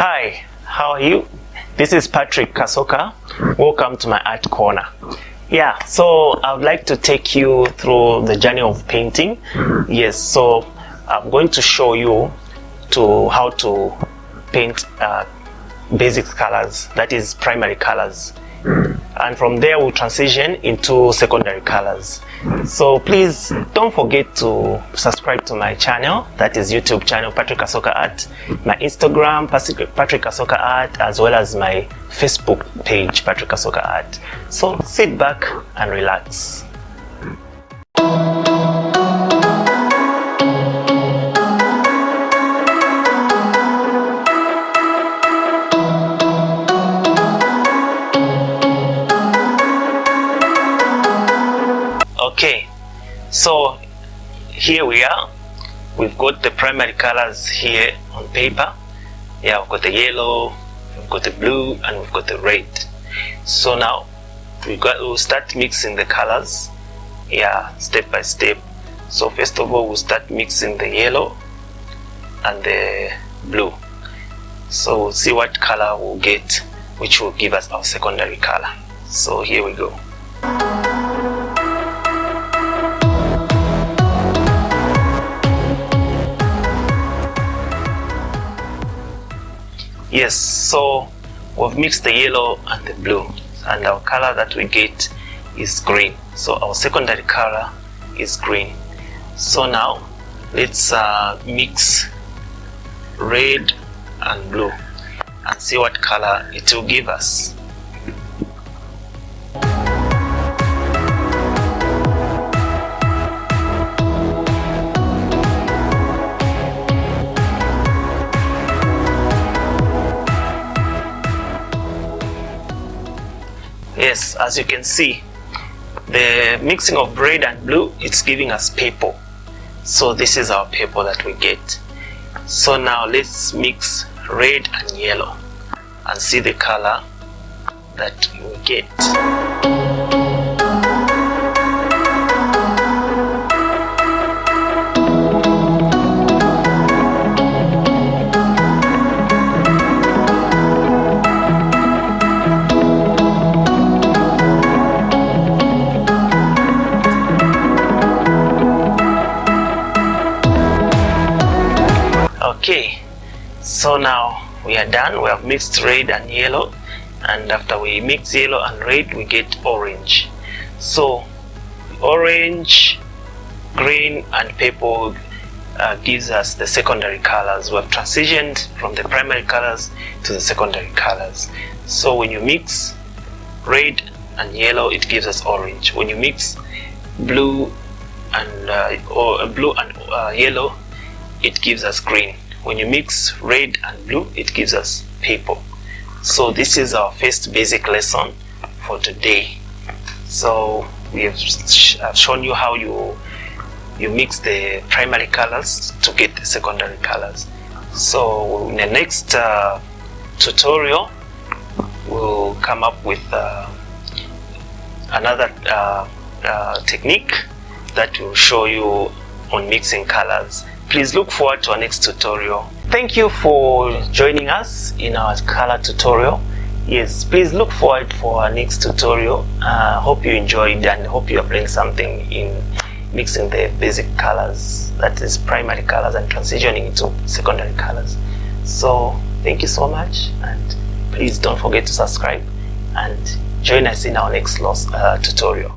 Hi, how are you? This is Patrick Kasoka. Welcome to my art corner. Yeah, so I would like to take you through the journey of painting. Yes, so I'm going to show you how to paint basic colors, that is primary colors, and from there we'll transition into secondary colors. So please don't forget to subscribe to my channel, that is YouTube channel Patrick Kasoka Art, my Instagram Patrick Kasoka Art, as well as my Facebook page Patrick Kasoka Art. So sit back and relax. Okay, so here we are. We've got the primary colors here on paper. Yeah, we've got the yellow, we've got the blue, and we've got the red. So now we'll start mixing the colors. Yeah, step by step. So first of all, we'll start mixing the yellow and the blue. So we'll see what color we'll get, which will give us our secondary color. So here we go. Yes, so we've mixed the yellow and the blue, and our color that we get is green. So our secondary color is green. So now let's mix red and blue and see what color it will give us. Yes, as you can see, the mixing of red and blue, it's giving us purple. So this is our purple that we get. So now let's mix red and yellow and see the color that we get. Okay, so now we are done. We have mixed red and yellow, and after we mix yellow and red, we get orange. So orange, green, and purple gives us the secondary colors. We have transitioned from the primary colors to the secondary colors. So when you mix red and yellow, it gives us orange. When you mix blue and yellow, it gives us green. When you mix red and blue, it gives us purple. So this is our first basic lesson for today. So we have shown you how you mix the primary colors to get the secondary colors. So in the next tutorial, we'll come up with another technique that will show you on mixing colors. Please look forward to our next tutorial. Thank you for joining us in our color tutorial. Yes, please look forward for our next tutorial. Hope you enjoyed and hope you have learned something in mixing the basic colors, that is primary colors, and transitioning into secondary colors. So thank you so much, and please don't forget to subscribe and join us in our next tutorial.